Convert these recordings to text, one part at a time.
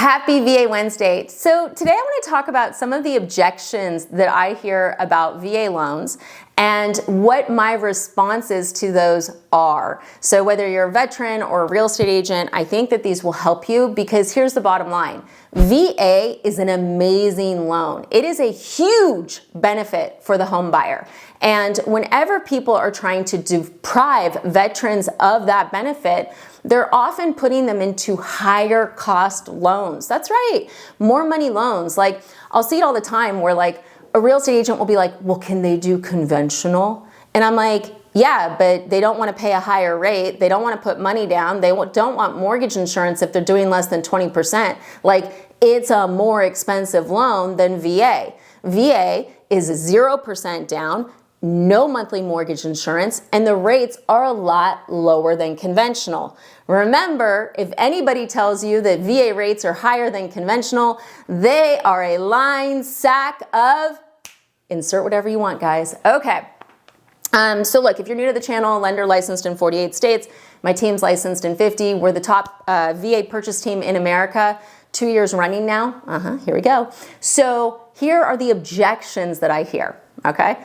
Happy VA Wednesday. So today I want to talk about some of the objections that I hear about VA loans and what my responses to those are. So whether you're a veteran or a real estate agent, I think that these will help you because here's the bottom line. VA is an amazing loan. It is a huge benefit for the home buyer. And whenever people are trying to deprive veterans of that benefit, they're often putting them into higher cost loans. That's right, more money loans. Like I'll see it all the time where like a real estate agent will be like, well, can they do conventional? And I'm like, yeah, but they don't want to pay a higher rate. They don't want to put money down. They don't want mortgage insurance if they're doing less than 20%. Like it's a more expensive loan than VA. VA is 0% down, no monthly mortgage insurance, and the rates are a lot lower than conventional. Remember, if anybody tells you that VA rates are higher than conventional, they are a lying sack of, insert whatever you want, guys. Okay. So look, if you're new to the channel, lender licensed in 48 states, my team's licensed in 50. We're the top VA purchase team in America, 2 years running now. Here we go. So here are the objections that I hear, okay?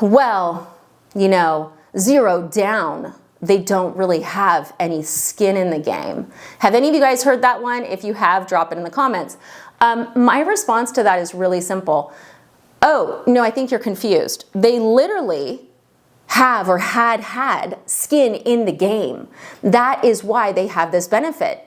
Well, you know, zero down. They don't really have any skin in the game. Have any of you guys heard that one? If you have, drop it in the comments. My response to that is really simple. Oh, no, I think you're confused. They literally have or had skin in the game. That is why they have this benefit.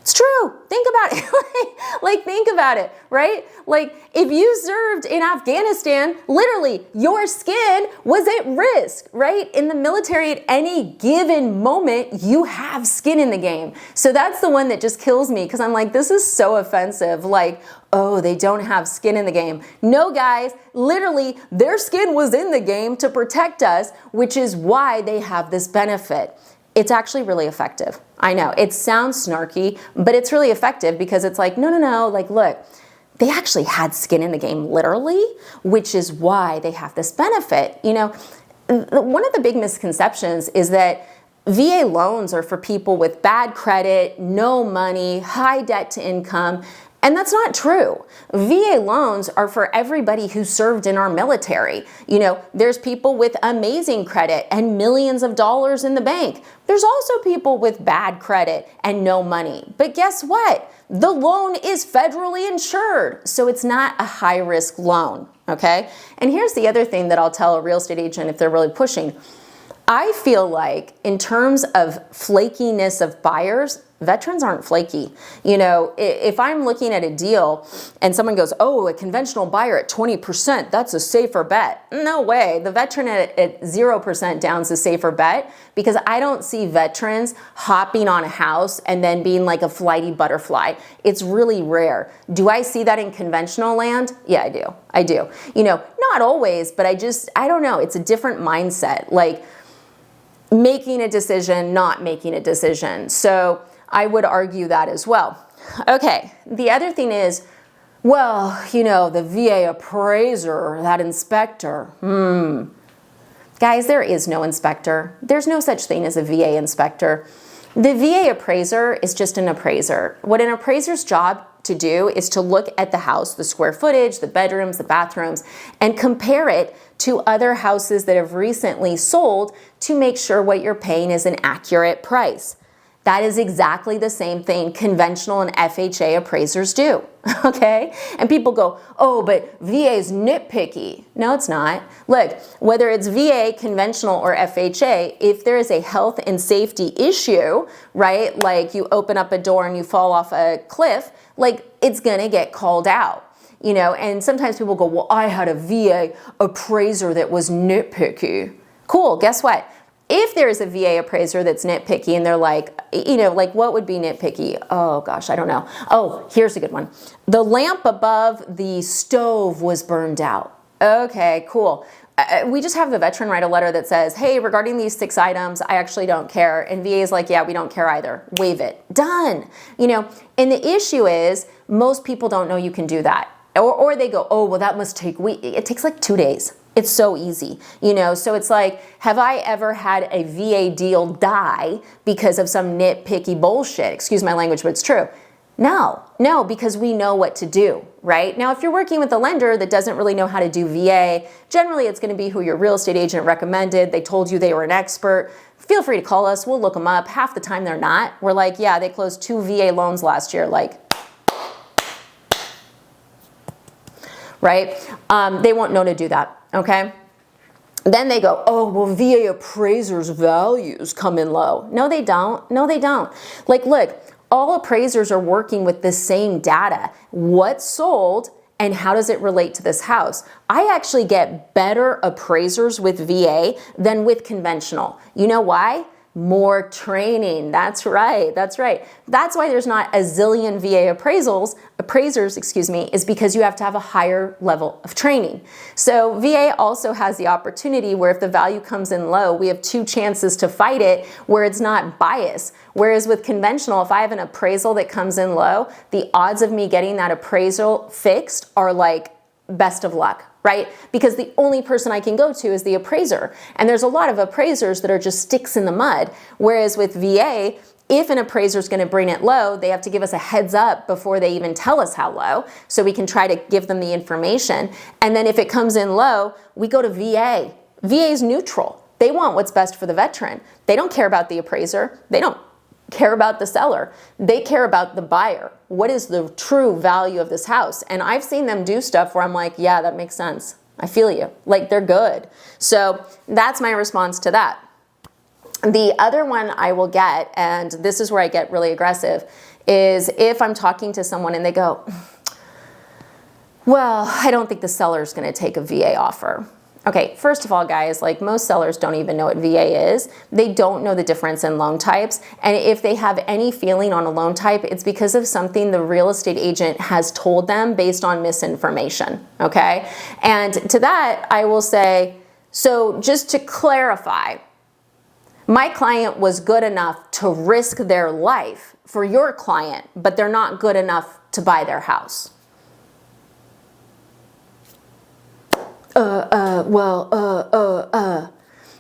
It's true. Think about it. like think about it, right? Like if you served in Afghanistan, literally your skin was at risk, right? In the military at any given moment, you have skin in the game. So that's the one that just kills me because I'm like, this is so offensive. Like, oh, they don't have skin in the game. No, guys, literally their skin was in the game to protect us, which is why they have this benefit. It's actually really effective. I know, it sounds snarky, but it's really effective because it's like, no, like look, they actually had skin in the game literally, which is why they have this benefit. You know, one of the big misconceptions is that VA loans are for people with bad credit, no money, high debt to income, and that's not true. VA loans are for everybody who served in our military. You know, there's people with amazing credit and millions of dollars in the bank. There's also people with bad credit and no money. But guess what? The loan is federally insured, so it's not a high-risk loan, okay? And here's the other thing that I'll tell a real estate agent if they're really pushing. I feel like in terms of flakiness of buyers, veterans aren't flaky. You know, if I'm looking at a deal and someone goes, oh, a conventional buyer at 20%, that's a safer bet. No way. The veteran at 0% down is a safer bet because I don't see veterans hopping on a house and then being like a flighty butterfly. It's really rare. Do I see that in conventional land? Yeah, I do. I do. You know, not always, but I don't know. It's a different mindset. Like making a decision, not making a decision. So I would argue that as well. Okay, the other thing is, well, you know, the VA appraiser, that inspector, Guys, there is no inspector. There's no such thing as a VA inspector. The VA appraiser is just an appraiser. What an appraiser's job to do is to look at the house, the square footage, the bedrooms, the bathrooms, and compare it to other houses that have recently sold to make sure what you're paying is an accurate price. That is exactly the same thing conventional and FHA appraisers do, okay? And people go, oh, but VA is nitpicky. No, it's not. Look, whether it's VA, conventional, or FHA, if there is a health and safety issue, right, like you open up a door and you fall off a cliff, like it's gonna get called out. You know, and sometimes people go, well, I had a VA appraiser that was nitpicky. Cool, guess what? If there is a VA appraiser that's nitpicky and they're like, you know, like what would be nitpicky? Oh gosh, I don't know. Oh, here's a good one. The lamp above the stove was burned out. Okay, cool. We just have the veteran write a letter that says, hey, regarding these 6 items, I actually don't care. And VA is like, yeah, we don't care either. Waive it. Done. You know, and the issue is most people don't know you can do that. Or they go, oh, well, that must take weeks. It takes like 2 days. It's so easy, you know? So it's like, have I ever had a VA deal die because of some nitpicky bullshit? Excuse my language, but it's true. No, because we know what to do, right? Now, if you're working with a lender that doesn't really know how to do VA, generally it's gonna be who your real estate agent recommended. They told you they were an expert. Feel free to call us, we'll look them up. Half the time they're not. We're like, yeah, they closed 2 VA loans last year, like, right? They won't know to do that, okay? Then they go, oh, well, VA appraisers' values come in low. No, they don't. No, they don't. Like, look, all appraisers are working with the same data. What sold and how does it relate to this house? I actually get better appraisers with VA than with conventional. You know why? More training. That's right. That's right. That's why there's not a zillion VA appraisers, excuse me, is because you have to have a higher level of training. So VA also has the opportunity where if the value comes in low, we have 2 chances to fight it where it's not biased. Whereas with conventional, if I have an appraisal that comes in low, the odds of me getting that appraisal fixed are like best of luck, right? Because the only person I can go to is the appraiser. And there's a lot of appraisers that are just sticks in the mud. Whereas with VA, if an appraiser is going to bring it low, they have to give us a heads up before they even tell us how low, so we can try to give them the information. And then if it comes in low, we go to VA. VA is neutral. They want what's best for the veteran. They don't care about the appraiser. They don't care about the seller. They care about the buyer. What is the true value of this house? And I've seen them do stuff where I'm like, yeah, that makes sense. I feel you. Like, they're good. So that's my response to that. The other one I will get, and this is where I get really aggressive, is if I'm talking to someone and they go, well, I don't think the seller's going to take a VA offer. Okay, first of all, guys, like, most sellers don't even know what VA is. They don't know the difference in loan types. And if they have any feeling on a loan type, it's because of something the real estate agent has told them based on misinformation, okay? And to that, I will say, so just to clarify, my client was good enough to risk their life for your client, but they're not good enough to buy their house.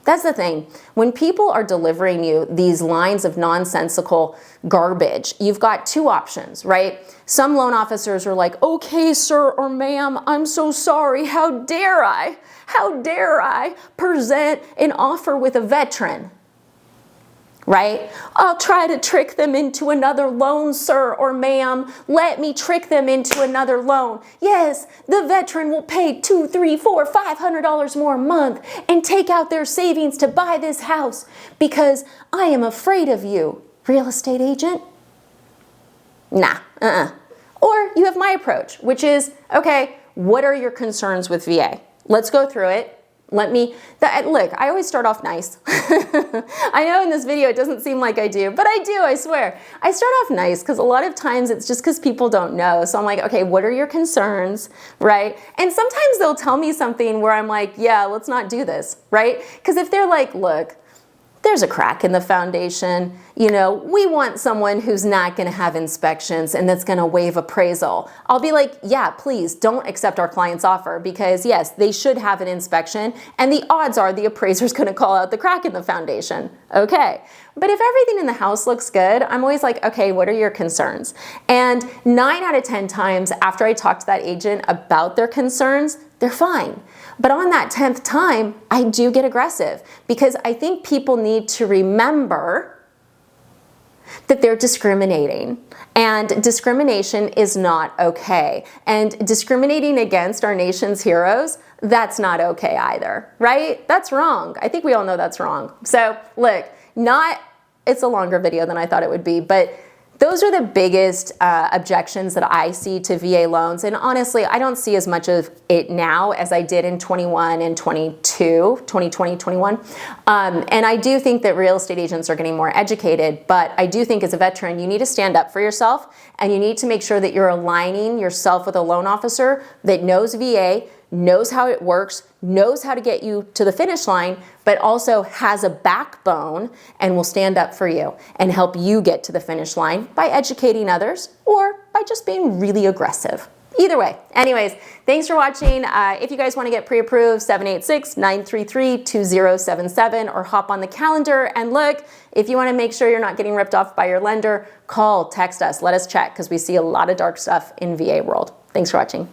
That's the thing. When people are delivering you these lines of nonsensical garbage, you've got 2 options, right? Some loan officers are like, okay, sir or ma'am, I'm so sorry. How dare I present an offer with a veteran? Right? I'll try to trick them into another loan, sir or ma'am. Let me trick them into another loan. Yes, the veteran will pay $200, $300, $400, $500 more a month and take out their savings to buy this house because I am afraid of you, real estate agent. Nah, Or you have my approach, which is, okay, what are your concerns with VA? Let's go through it. Look, I always start off nice. I know in this video it doesn't seem like I do, but I do, I swear. I start off nice because a lot of times it's just because people don't know. So I'm like, okay, what are your concerns, right? And sometimes they'll tell me something where I'm like, yeah, let's not do this, right? Because if they're like, look, there's a crack in the foundation. You know, we want someone who's not going to have inspections and that's going to waive appraisal. I'll be like, yeah, please don't accept our client's offer because yes, they should have an inspection and the odds are the appraiser's going to call out the crack in the foundation. Okay. But if everything in the house looks good, I'm always like, okay, what are your concerns? And 9 out of 10 times after I talk to that agent about their concerns, they're fine. But on that 10th time, I do get aggressive because I think people need to remember that they're discriminating. And discrimination is not okay. And discriminating against our nation's heroes, that's not okay either, right? That's wrong. I think we all know that's wrong. So look, it's a longer video than I thought it would be, but those are the biggest objections that I see to VA loans. And honestly, I don't see as much of it now as I did in 21 and 2020, 21. And I do think that real estate agents are getting more educated, but I do think as a veteran, you need to stand up for yourself and you need to make sure that you're aligning yourself with a loan officer that knows VA, knows how it works, knows how to get you to the finish line, but also has a backbone and will stand up for you and help you get to the finish line by educating others or by just being really aggressive. Either way. Anyways, thanks for watching. If you guys want to get pre-approved, 786-933-2077, or hop on the calendar and look. If you want to make sure you're not getting ripped off by your lender, call, text us, let us check, because we see a lot of dark stuff in VA world. Thanks for watching.